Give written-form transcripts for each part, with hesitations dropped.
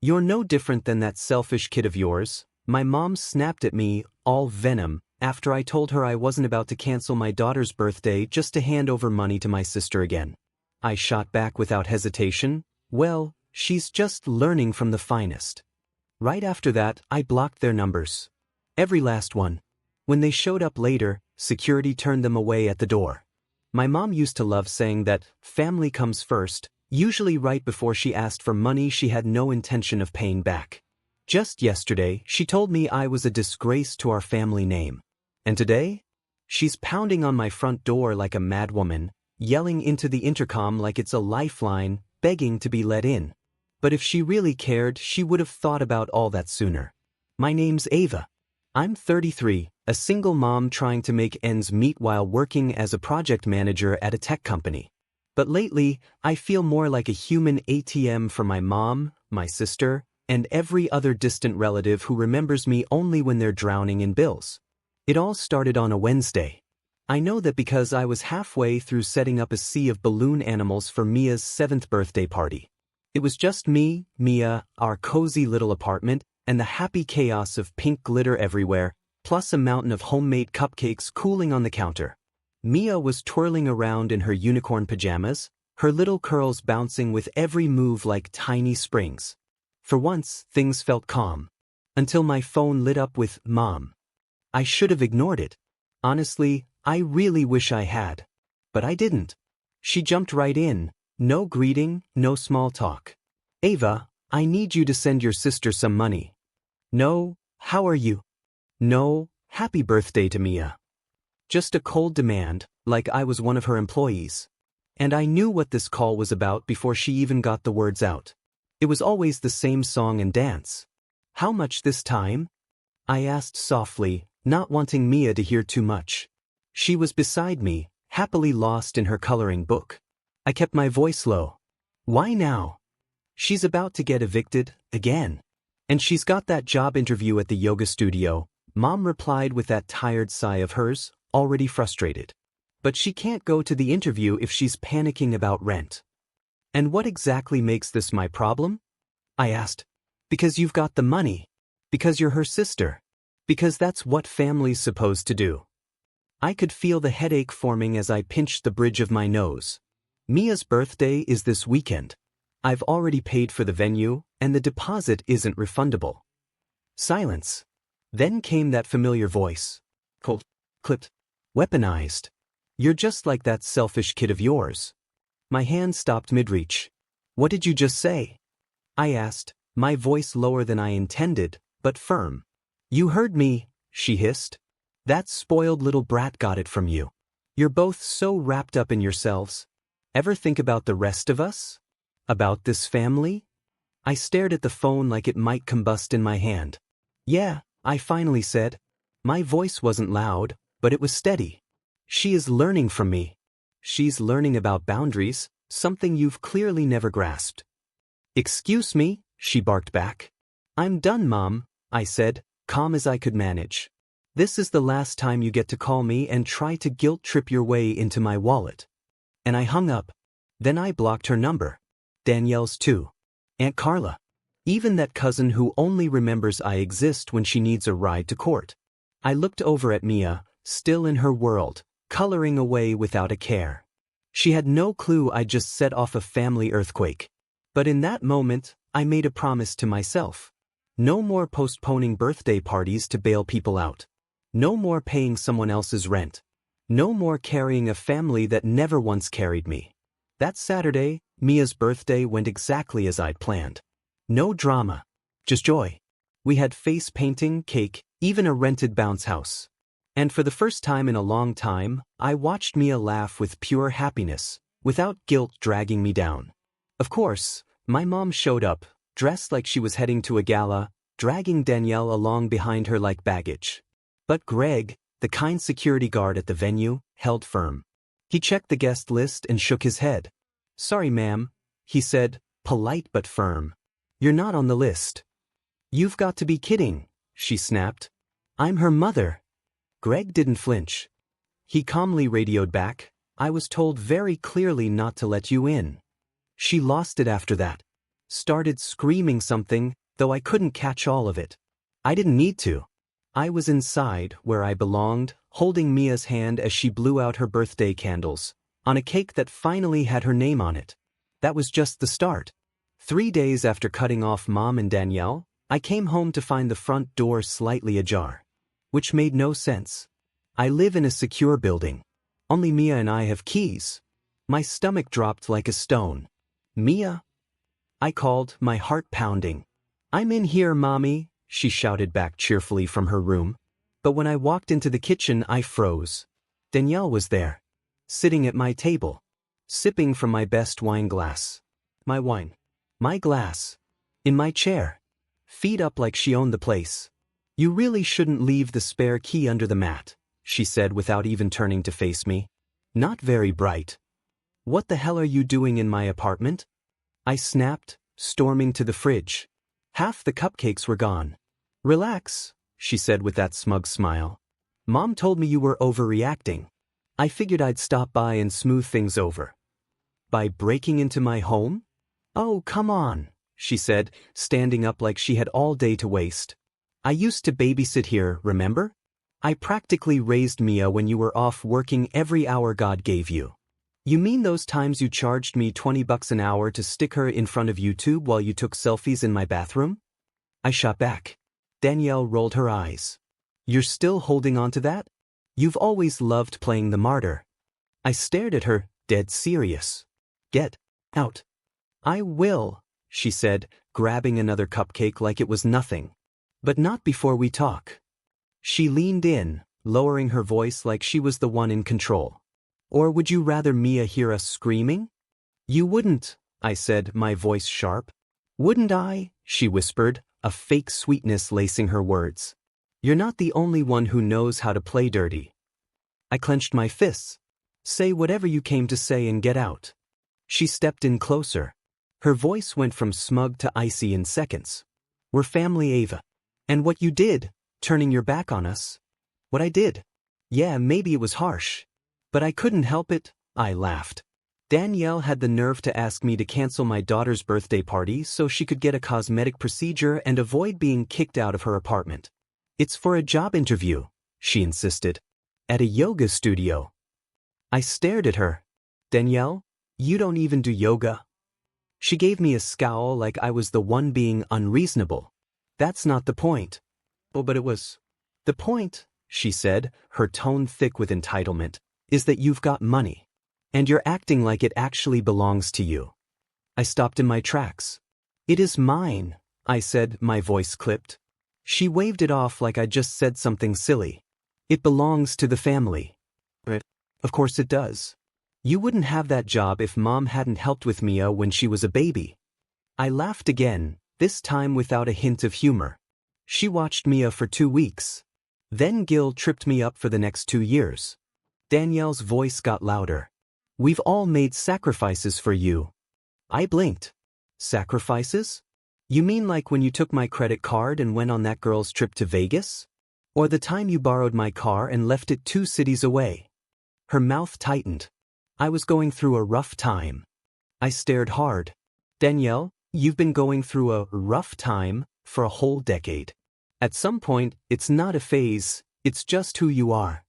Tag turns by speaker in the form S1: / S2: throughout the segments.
S1: "You're no different than that selfish kid of yours." My mom snapped at me, all venom, after I told her I wasn't about to cancel my daughter's birthday just to hand over money to my sister again. I shot back without hesitation, "Well, she's just learning from the finest." Right after that, I blocked their numbers. Every last one. When they showed up later, security turned them away at the door. My mom used to love saying that family comes first, usually right before she asked for money she had no intention of paying back. Just yesterday, she told me I was a disgrace to our family name. And today? She's pounding on my front door like a madwoman, yelling into the intercom like it's a lifeline, begging to be let in. But if she really cared, she would have thought about all that sooner. My name's Ava. I'm 33, a single mom trying to make ends meet while working as a project manager at a tech company. But lately, I feel more like a human ATM for my mom, my sister, and every other distant relative who remembers me only when they're drowning in bills. It all started on a Wednesday. I know that because I was halfway through setting up a sea of balloon animals for Mia's 7th birthday party. It was just me, Mia, our cozy little apartment, and the happy chaos of pink glitter everywhere, plus a mountain of homemade cupcakes cooling on the counter. Mia was twirling around in her unicorn pajamas, her little curls bouncing with every move like tiny springs. For once, things felt calm. Until my phone lit up with "Mom." I should have ignored it. Honestly, I really wish I had. But I didn't. She jumped right in. No greeting, no small talk. "Ava, I need you to send your sister some money." No, "How are you?" No, "Happy birthday to Mia." Just a cold demand, like I was one of her employees. And I knew what this call was about before she even got the words out. It was always the same song and dance. "How much this time?" I asked softly, not wanting Mia to hear too much. She was beside me, happily lost in her coloring book. I kept my voice low. "Why now?" "She's about to get evicted, again. And she's got that job interview at the yoga studio," Mom replied with that tired sigh of hers, already frustrated. "But she can't go to the interview if she's panicking about rent." "And what exactly makes this my problem?" I asked. "Because you've got the money. Because you're her sister. Because that's what family's supposed to do." I could feel the headache forming as I pinched the bridge of my nose. Mia's birthday is this weekend. I've already paid for the venue, and the deposit isn't refundable. Silence. Then came that familiar voice. Cold, clipped, weaponized. "You're just like that selfish kid of yours." My hand stopped mid-reach. "What did you just say?" I asked, my voice lower than I intended, but firm. "You heard me," she hissed. "That spoiled little brat got it from you. You're both so wrapped up in yourselves. Ever think about the rest of us? About this family?" I stared at the phone like it might combust in my hand. "Yeah," I finally said. My voice wasn't loud, but it was steady. "She is learning from me. She's learning about boundaries, something you've clearly never grasped." "Excuse me," she barked back. "I'm done, Mom," I said, calm as I could manage. "This is the last time you get to call me and try to guilt-trip your way into my wallet." And I hung up. Then I blocked her number. Danielle's too. Aunt Carla. Even that cousin who only remembers I exist when she needs a ride to court. I looked over at Mia, still in her world, coloring away without a care. She had no clue I'd just set off a family earthquake. But in that moment, I made a promise to myself. No more postponing birthday parties to bail people out. No more paying someone else's rent. No more carrying a family that never once carried me. That Saturday, Mia's birthday went exactly as I'd planned. No drama. Just joy. We had face painting, cake, even a rented bounce house. And for the first time in a long time, I watched Mia laugh with pure happiness, without guilt dragging me down. Of course, my mom showed up, dressed like she was heading to a gala, dragging Danielle along behind her like baggage. But Greg, the kind security guard at the venue, held firm. He checked the guest list and shook his head. "Sorry, ma'am," he said, polite but firm. "You're not on the list." "You've got to be kidding," she snapped. "I'm her mother." Greg didn't flinch. He calmly radioed back, "I was told very clearly not to let you in." She lost it after that. started screaming something, though I couldn't catch all of it. I didn't need to. I was inside, where I belonged, holding Mia's hand as she blew out her birthday candles, on a cake that finally had her name on it. That was just the start. 3 days after cutting off Mom and Danielle, I came home to find the front door slightly ajar. Which made no sense. I live in a secure building. Only Mia and I have keys. My stomach dropped like a stone. Mia? I called, my heart pounding. I'm in here, Mommy, she shouted back cheerfully from her room. But when I walked into the kitchen, I froze. Danielle was there, sitting at my table, sipping from my best wine glass. My wine. My glass. In my chair. Feet up like she owned the place. You really shouldn't leave the spare key under the mat, she said without even turning to face me. Not very bright. What the hell are you doing in my apartment? I snapped, storming to the fridge. Half the cupcakes were gone. Relax, she said with that smug smile. Mom told me you were overreacting. I figured I'd stop by and smooth things over. By breaking into my home? Oh, come on, she said, standing up like she had all day to waste. I used to babysit here, remember? I practically raised Mia when you were off working every hour God gave you. You mean those times you charged me $20 an hour to stick her in front of YouTube while you took selfies in my bathroom? I shot back. Danielle rolled her eyes. You're still holding on to that? You've always loved playing the martyr. I stared at her, dead serious. Get out. I will, she said, grabbing another cupcake like it was nothing. But not before we talk. She leaned in, lowering her voice like she was the one in control. Or would you rather Mia hear us screaming? You wouldn't, I said, my voice sharp. Wouldn't I? She whispered, a fake sweetness lacing her words. You're not the only one who knows how to play dirty. I clenched my fists. Say whatever you came to say and get out. She stepped in closer. Her voice went from smug to icy in seconds. We're family, Ava. And what you did, turning your back on us. What I did. Yeah, maybe it was harsh. But I couldn't help it, I laughed. Danielle had the nerve to ask me to cancel my daughter's birthday party so she could get a cosmetic procedure and avoid being kicked out of her apartment. It's for a job interview, she insisted. At a yoga studio. I stared at her. Danielle, you don't even do yoga. She gave me a scowl like I was the one being unreasonable. That's not the point. Oh, but it was. The point, she said, her tone thick with entitlement, is that you've got money. And you're acting like it actually belongs to you. I stopped in my tracks. It is mine, I said, my voice clipped. She waved it off like I just said something silly. It belongs to the family. But, of course it does. You wouldn't have that job if Mom hadn't helped with Mia when she was a baby. I laughed again, this time without a hint of humor. She watched Mia for 2 weeks. Then Gil tripped me up for the next 2 years. Danielle's voice got louder. We've all made sacrifices for you. I blinked. Sacrifices? You mean like when you took my credit card and went on that girl's trip to Vegas? Or the time you borrowed my car and left it 2 cities away? Her mouth tightened. I was going through a rough time. I stared hard. Danielle, you've been going through a rough time for a whole decade. At some point, it's not a phase, it's just who you are.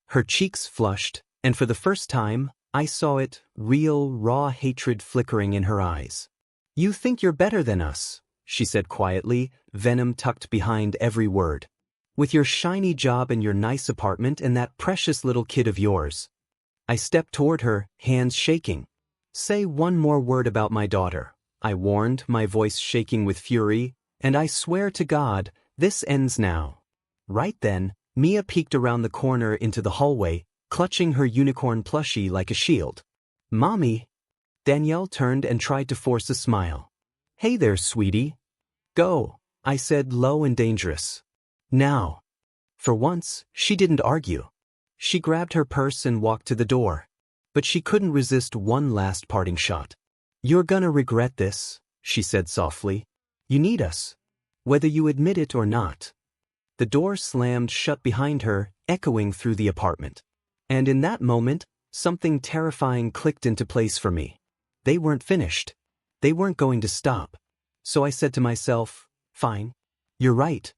S1: Her cheeks flushed, and for the first time, I saw it, real, raw hatred flickering in her eyes. You think you're better than us, she said quietly, venom tucked behind every word. With your shiny job and your nice apartment and that precious little kid of yours. I stepped toward her, hands shaking. Say one more word about my daughter, I warned, my voice shaking with fury, and I swear to God, this ends now. Right then, Mia peeked around the corner into the hallway, clutching her unicorn plushie like a shield. Mommy! Danielle turned and tried to force a smile. Hey there, sweetie. Go, I said, low and dangerous. Now. For once, she didn't argue. She grabbed her purse and walked to the door. But she couldn't resist one last parting shot. You're gonna regret this, she said softly. You need us. Whether you admit it or not. The door slammed shut behind her, echoing through the apartment. And in that moment, something terrifying clicked into place for me. They weren't finished. They weren't going to stop. So I said to myself, fine. You're right.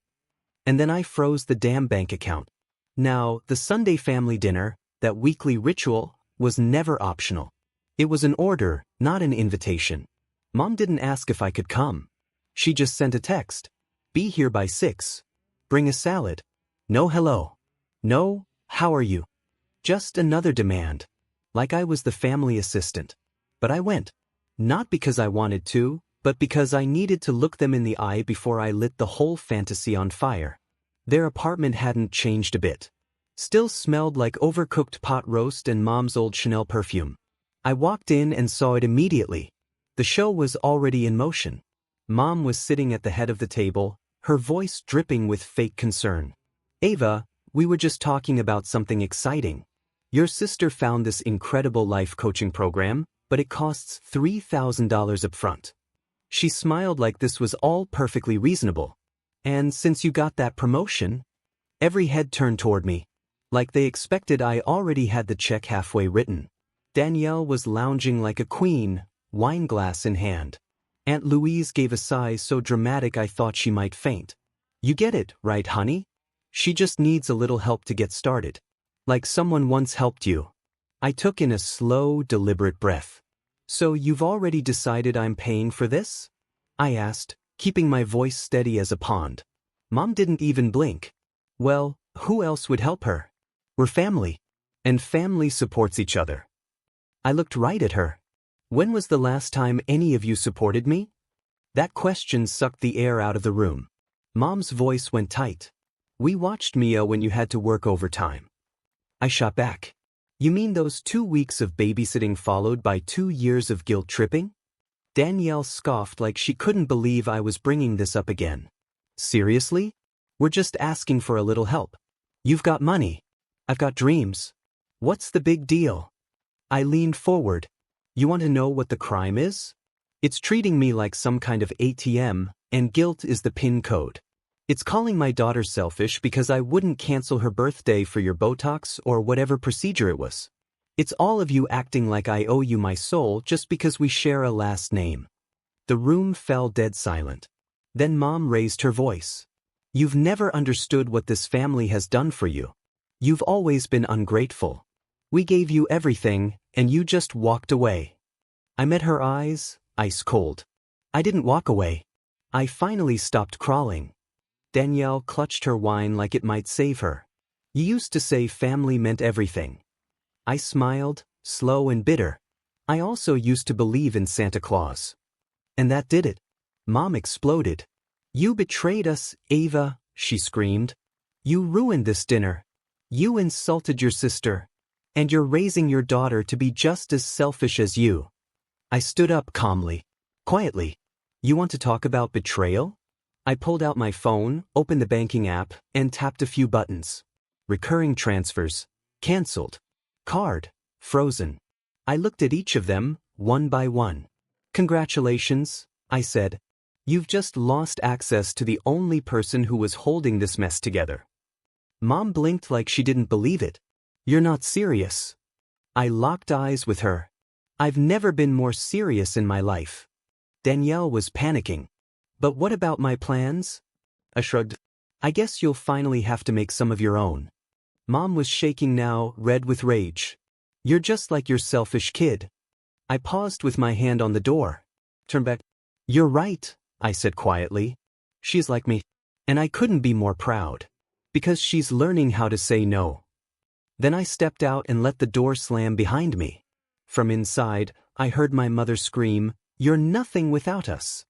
S1: And then I froze the damn bank account. Now, the Sunday family dinner, that weekly ritual, was never optional. It was an order, not an invitation. Mom didn't ask if I could come. She just sent a text. Be here by 6. Bring a salad. No hello. No, how are you? Just another demand. Like I was the family assistant. But I went. Not because I wanted to, but because I needed to look them in the eye before I lit the whole fantasy on fire. Their apartment hadn't changed a bit. Still smelled like overcooked pot roast and Mom's old Chanel perfume. I walked in and saw it immediately. The show was already in motion. Mom was sitting at the head of the table, her voice dripping with fake concern. Ava, we were just talking about something exciting. Your sister found this incredible life coaching program, but it costs $3,000 up front. She smiled like this was all perfectly reasonable. And since you got that promotion, every head turned toward me. Like they expected I already had the check halfway written. Danielle was lounging like a queen, wine glass in hand. Aunt Louise gave a sigh so dramatic I thought she might faint. You get it, right, honey? She just needs a little help to get started. Like someone once helped you. I took in a slow, deliberate breath. So you've already decided I'm paying for this? I asked, keeping my voice steady as a pond. Mom didn't even blink. Well, who else would help her? We're family. And family supports each other. I looked right at her. When was the last time any of you supported me? That question sucked the air out of the room. Mom's voice went tight. We watched Mia when you had to work overtime. I shot back. You mean those 2 weeks of babysitting followed by 2 years of guilt tripping? Danielle scoffed like she couldn't believe I was bringing this up again. Seriously? We're just asking for a little help. You've got money. I've got dreams. What's the big deal? I leaned forward. You want to know what the crime is? It's treating me like some kind of ATM, and guilt is the PIN code. It's calling my daughter selfish because I wouldn't cancel her birthday for your Botox or whatever procedure it was. It's all of you acting like I owe you my soul just because we share a last name. The room fell dead silent. Then Mom raised her voice. You've never understood what this family has done for you. You've always been ungrateful. We gave you everything, and you just walked away. I met her eyes, ice cold. I didn't walk away. I finally stopped crawling. Danielle clutched her wine like it might save her. You used to say family meant everything. I smiled, slow and bitter. I also used to believe in Santa Claus. And that did it. Mom exploded. You betrayed us, Ava, she screamed. You ruined this dinner. You insulted your sister. And you're raising your daughter to be just as selfish as you. I stood up calmly. Quietly. You want to talk about betrayal? I pulled out my phone, opened the banking app, and tapped a few buttons. Recurring transfers. Cancelled. Card. Frozen. I looked at each of them, one by one. Congratulations, I said. You've just lost access to the only person who was holding this mess together. Mom blinked like she didn't believe it. You're not serious. I locked eyes with her. I've never been more serious in my life. Danielle was panicking. But what about my plans? I shrugged. I guess you'll finally have to make some of your own. Mom was shaking now, red with rage. You're just like your selfish kid. I paused with my hand on the door. Turn back. You're right, I said quietly. She's like me. And I couldn't be more proud. Because she's learning how to say no. Then I stepped out and let the door slam behind me. From inside, I heard my mother scream, "You're nothing without us."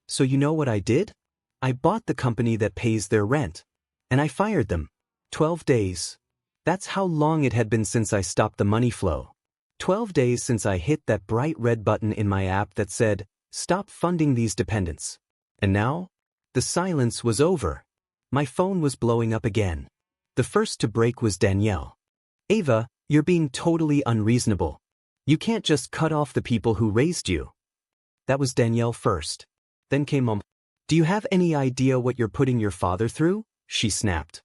S1: So you know what I did? I bought the company that pays their rent. And I fired them. 12 days. That's how long it had been since I stopped the money flow. 12 days since I hit that bright red button in my app that said, "Stop funding these dependents." And now? The silence was over. My phone was blowing up again. The first to break was Danielle. Ava, you're being totally unreasonable. You can't just cut off the people who raised you. That was Danielle first. Then came Mom. Do you have any idea what you're putting your father through? She snapped.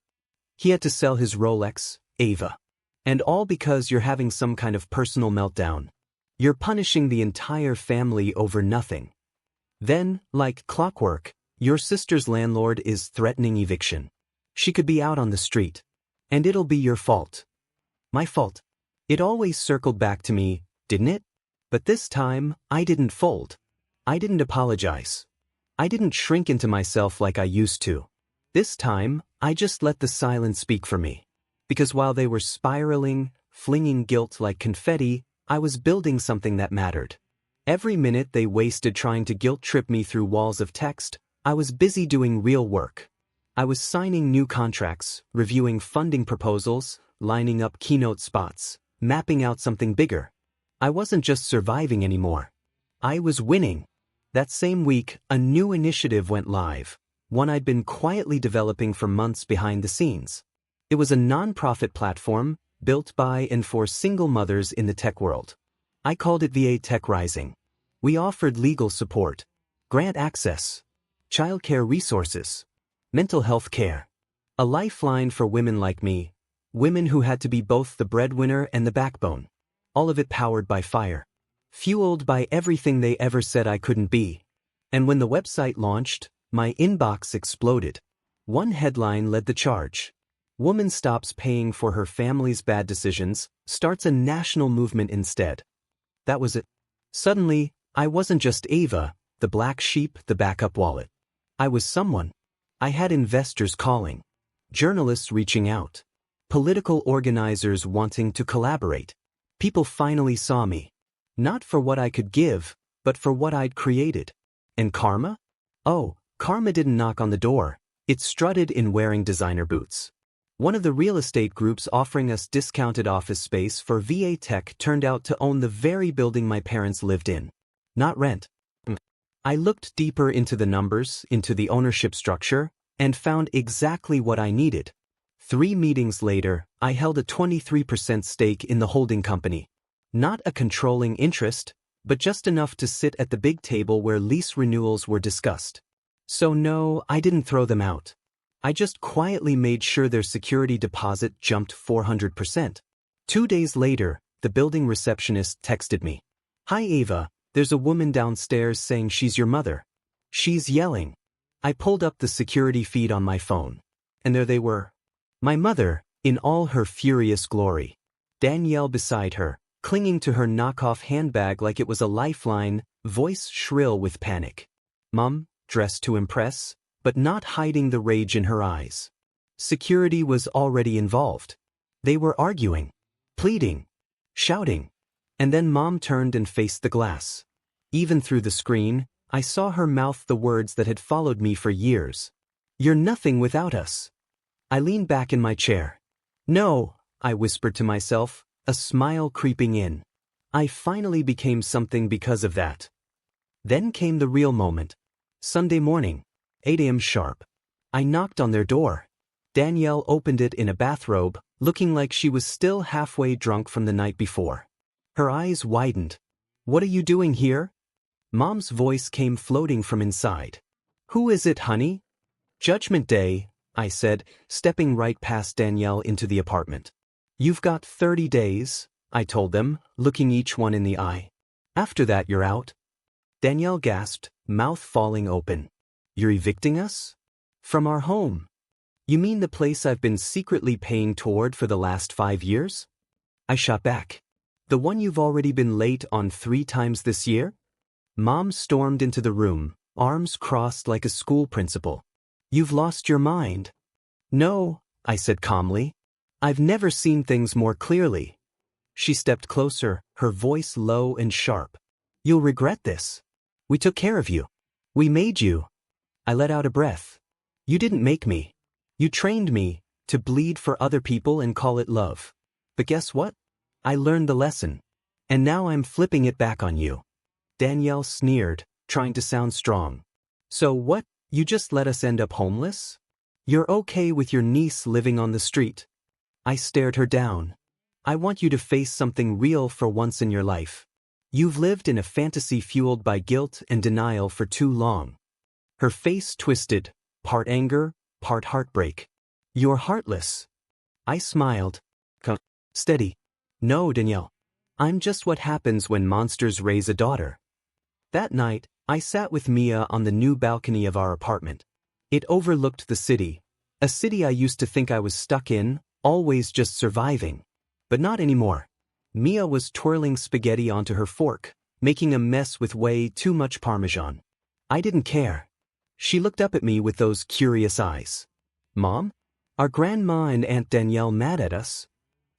S1: He had to sell his Rolex, Ava. And all because you're having some kind of personal meltdown. You're punishing the entire family over nothing. Then, like clockwork, your sister's landlord is threatening eviction. She could be out on the street. And it'll be your fault. My fault. It always circled back to me, didn't it? But this time, I didn't fold. I didn't apologize. I didn't shrink into myself like I used to. This time, I just let the silence speak for me. Because while they were spiraling, flinging guilt like confetti, I was building something that mattered. Every minute they wasted trying to guilt-trip me through walls of text, I was busy doing real work. I was signing new contracts, reviewing funding proposals, lining up keynote spots, mapping out something bigger. I wasn't just surviving anymore. I was winning. That same week, a new initiative went live, one I'd been quietly developing for months behind the scenes. It was a non-profit platform, built by and for single mothers in the tech world. I called it VA Tech Rising. We offered legal support, grant access, childcare resources, mental health care, a lifeline for women like me, women who had to be both the breadwinner and the backbone, all of it powered by fire, fueled by everything they ever said I couldn't be. And when the website launched, my inbox exploded. One headline led the charge. Woman stops paying for her family's bad decisions, starts a national movement instead. That was it. Suddenly, I wasn't just Ava, the black sheep, the backup wallet. I was someone. I had investors calling, journalists reaching out, political organizers wanting to collaborate. People finally saw me. Not for what I could give, but for what I'd created. And karma? Oh, karma didn't knock on the door. It strutted in wearing designer boots. One of the real estate groups offering us discounted office space for VA Tech turned out to own the very building my parents lived in. Not rent. I looked deeper into the numbers, into the ownership structure, and found exactly what I needed. 3 meetings later, I held a 23% stake in the holding company. Not a controlling interest, but just enough to sit at the big table where lease renewals were discussed. So no, I didn't throw them out. I just quietly made sure their security deposit jumped 400%. 2 days later, the building receptionist texted me. "Hi Ava, there's a woman downstairs saying she's your mother. She's yelling." I pulled up the security feed on my phone. And there they were. My mother, in all her furious glory. Danielle beside her, clinging to her knockoff handbag like it was a lifeline, voice shrill with panic. Mom, dressed to impress, but not hiding the rage in her eyes. Security was already involved. They were arguing, pleading, shouting. And then Mom turned and faced the glass. Even through the screen, I saw her mouth the words that had followed me for years. "You're nothing without us." I leaned back in my chair. "No," I whispered to myself, a smile creeping in. I finally became something because of that. Then came the real moment. Sunday morning, 8 a.m. sharp. I knocked on their door. Danielle opened it in a bathrobe, looking like she was still halfway drunk from the night before. Her eyes widened. "What are you doing here?" Mom's voice came floating from inside. "Who is it, honey?" "Judgment Day," I said, stepping right past Danielle into the apartment. "You've got 30 days, I told them, looking each one in the eye. "After that you're out." Danielle gasped, mouth falling open. "You're evicting us? From our home? You mean the place I've been secretly paying toward for the last 5 years?" I shot back. "The one you've already been late on 3 times this year?" Mom stormed into the room, arms crossed like a school principal. "You've lost your mind." "No," I said calmly. "I've never seen things more clearly." She stepped closer, her voice low and sharp. "You'll regret this. We took care of you. We made you." I let out a breath. "You didn't make me. You trained me to bleed for other people and call it love. But guess what? I learned the lesson. And now I'm flipping it back on you." Danielle sneered, trying to sound strong. "So what, you just let us end up homeless? You're okay with your niece living on the street?" I stared her down. "I want you to face something real for once in your life. You've lived in a fantasy fueled by guilt and denial for too long." Her face twisted, part anger, part heartbreak. "You're heartless." I smiled. "Steady. No, Danielle. I'm just what happens when monsters raise a daughter. That night, I sat with Mia on the new balcony of our apartment. It overlooked the city, a city I used to think I was stuck in, always just surviving. But not anymore. Mia was twirling spaghetti onto her fork, making a mess with way too much Parmesan. I didn't care. She looked up at me with those curious eyes. Mom? Are Grandma and Aunt Danielle mad at us?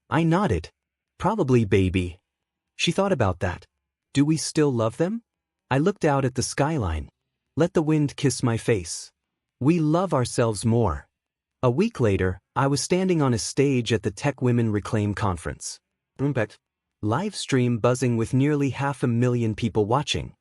S1: I nodded. Probably, baby. She thought about that. Do we still love them? I looked out at the skyline. Let the wind kiss my face. We love ourselves more. A week later, I was standing on a stage at the Tech Women Reclaim Conference. Live stream buzzing with nearly 500,000 people watching.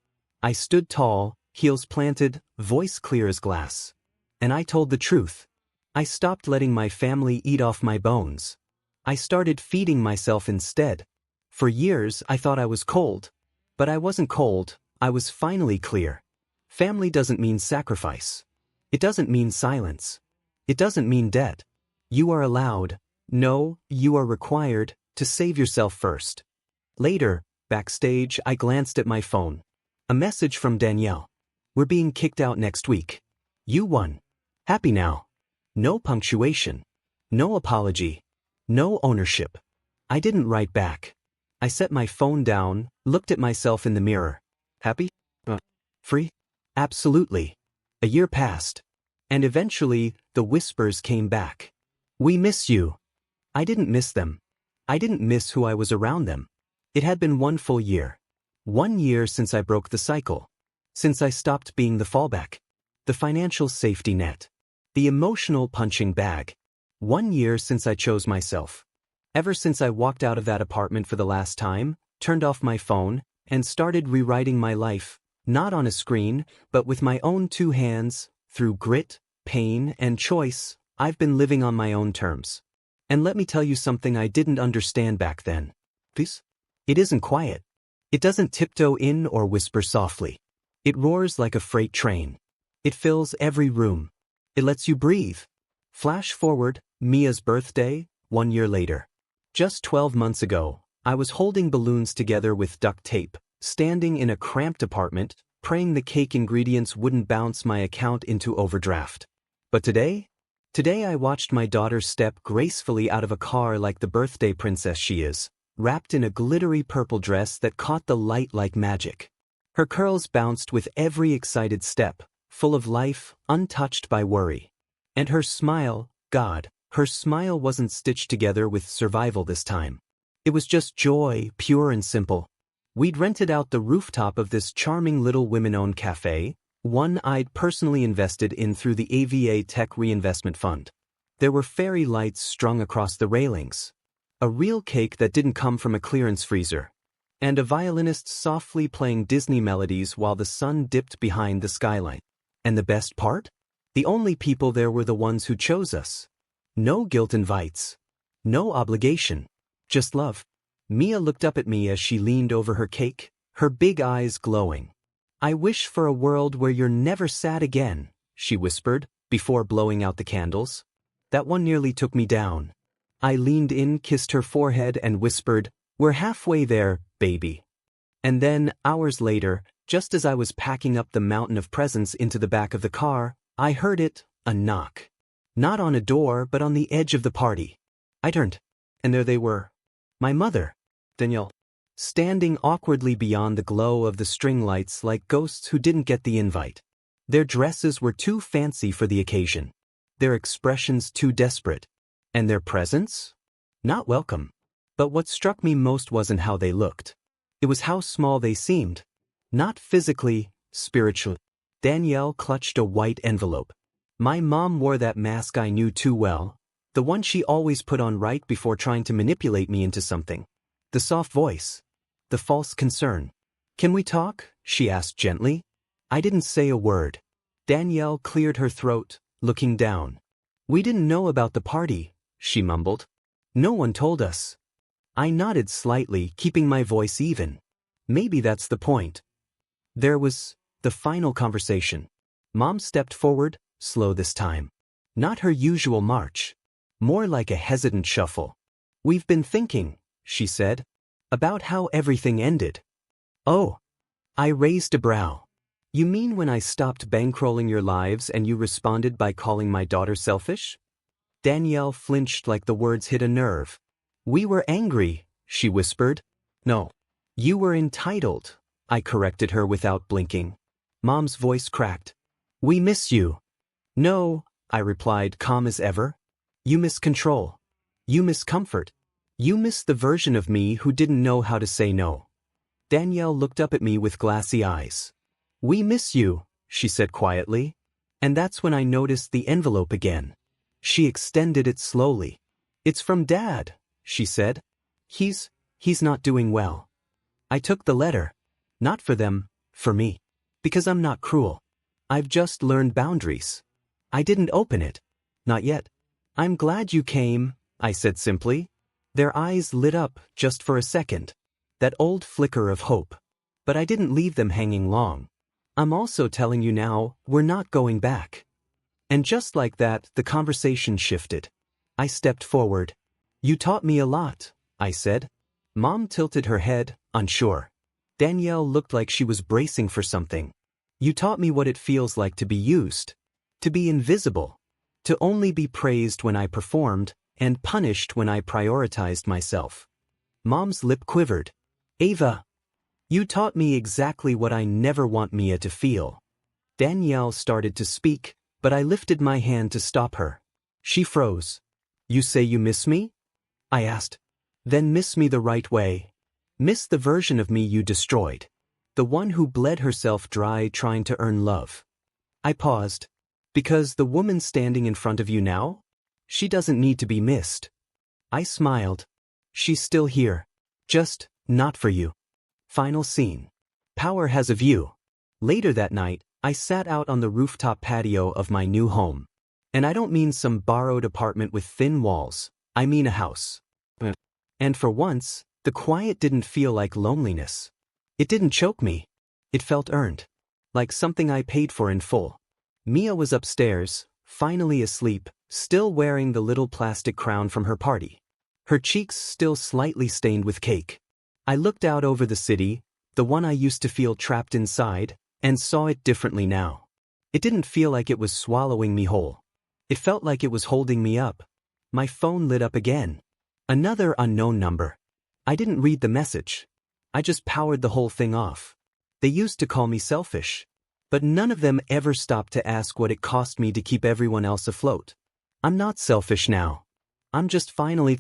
S1: I stood tall, heels planted, voice clear as glass. And I told the truth. I stopped letting my family eat off my bones. I started feeding myself instead. For years, I thought I was cold. But I wasn't cold, I was finally clear. Family doesn't mean sacrifice. It doesn't mean silence. It doesn't mean debt. You are allowed, no, you are required, to save yourself first. Later, backstage, I glanced at my phone. A message from Danielle. We're being kicked out next week. You won. Happy now. No punctuation. No apology. No ownership. I didn't write back. I set my phone down, looked at myself in the mirror. Happy? Free? Absolutely. A year passed. And eventually, the whispers came back. We miss you. I didn't miss them. I didn't miss who I was around them. It had been 1 full year. 1 year since I broke the cycle. Since I stopped being the fallback. The financial safety net. The emotional punching bag. 1 year since I chose myself. Ever since I walked out of that apartment for the last time, turned off my phone, and started rewriting my life, not on a screen, but with my own 2 hands, through grit, pain, and choice, I've been living on my own terms. And let me tell you something I didn't understand back then. Please? It isn't quiet. It doesn't tiptoe in or whisper softly. It roars like a freight train. It fills every room. It lets you breathe. Flash forward, Mia's birthday, 1 year later. Just 12 months ago, I was holding balloons together with duct tape, standing in a cramped apartment, praying the cake ingredients wouldn't bounce my account into overdraft. But today I watched my daughter step gracefully out of a car like the birthday princess she is, wrapped in a glittery purple dress that caught the light like magic. Her curls bounced with every excited step, full of life, untouched by worry. And her smile, God, her smile wasn't stitched together with survival this time. It was just joy, pure and simple. We'd rented out the rooftop of this charming little women-owned cafe, one I'd personally invested in through the AVA Tech Reinvestment Fund. There were fairy lights strung across the railings. A real cake that didn't come from a clearance freezer. And a violinist softly playing Disney melodies while the sun dipped behind the skyline. And the best part? The only people there were the ones who chose us. No guilt invites. No obligation. Just love. Mia looked up at me as she leaned over her cake, her big eyes glowing. I wish for a world where you're never sad again, she whispered, before blowing out the candles. That one nearly took me down. I leaned in, kissed her forehead, and whispered, We're halfway there, baby. And then, hours later, just as I was packing up the mountain of presents into the back of the car, I heard it, a knock. Not on a door, but on the edge of the party. I turned, and there they were. My mother, Danielle, standing awkwardly beyond the glow of the string lights like ghosts who didn't get the invite. Their dresses were too fancy for the occasion. Their expressions too desperate. And their presence? Not welcome. But what struck me most wasn't how they looked. It was how small they seemed. Not physically, spiritually. Danielle clutched a white envelope. My mom wore that mask I knew too well, the one she always put on right before trying to manipulate me into something. The soft voice. The false concern. Can we talk? She asked gently. I didn't say a word. Danielle cleared her throat, looking down. We didn't know about the party, she mumbled. No one told us. I nodded slightly, keeping my voice even. Maybe that's the point. There was the final conversation. Mom stepped forward, slow this time. Not her usual march. More like a hesitant shuffle. We've been thinking, she said. About how everything ended. Oh. I raised a brow. You mean when I stopped bankrolling your lives and you responded by calling my daughter selfish? Danielle flinched like the words hit a nerve. We were angry, she whispered. No. You were entitled, I corrected her without blinking. Mom's voice cracked. We miss you. No, I replied, calm as ever. You miss control. You miss comfort. You miss the version of me who didn't know how to say no. Danielle looked up at me with glassy eyes. We miss you, she said quietly. And that's when I noticed the envelope again. She extended it slowly. It's from Dad, she said. He's not doing well. I took the letter. Not for them, for me. Because I'm not cruel. I've just learned boundaries. I didn't open it. Not yet. I'm glad you came, I said simply. Their eyes lit up just for a second. That old flicker of hope. But I didn't leave them hanging long. I'm also telling you now, we're not going back. And just like that, the conversation shifted. I stepped forward. You taught me a lot, I said. Mom tilted her head, unsure. Danielle looked like she was bracing for something. You taught me what it feels like to be used. To be invisible. To only be praised when I performed, and punished when I prioritized myself. Mom's lip quivered. Ava. You taught me exactly what I never want Mia to feel. Danielle started to speak, but I lifted my hand to stop her. She froze. You say you miss me? I asked. Then miss me the right way. Miss the version of me you destroyed. The one who bled herself dry trying to earn love. I paused. Because the woman standing in front of you now? She doesn't need to be missed. I smiled. She's still here. Just, not for you. Final scene. Power has a view. Later that night, I sat out on the rooftop patio of my new home. And I don't mean some borrowed apartment with thin walls, I mean a house. And for once, the quiet didn't feel like loneliness. It didn't choke me. It felt earned. Like something I paid for in full. Mia was upstairs, finally asleep, still wearing the little plastic crown from her party. Her cheeks still slightly stained with cake. I looked out over the city, the one I used to feel trapped inside, and saw it differently now. It didn't feel like it was swallowing me whole. It felt like it was holding me up. My phone lit up again. Another unknown number. I didn't read the message. I just powered the whole thing off. They used to call me selfish. But none of them ever stopped to ask what it cost me to keep everyone else afloat. I'm not selfish now. I'm just finally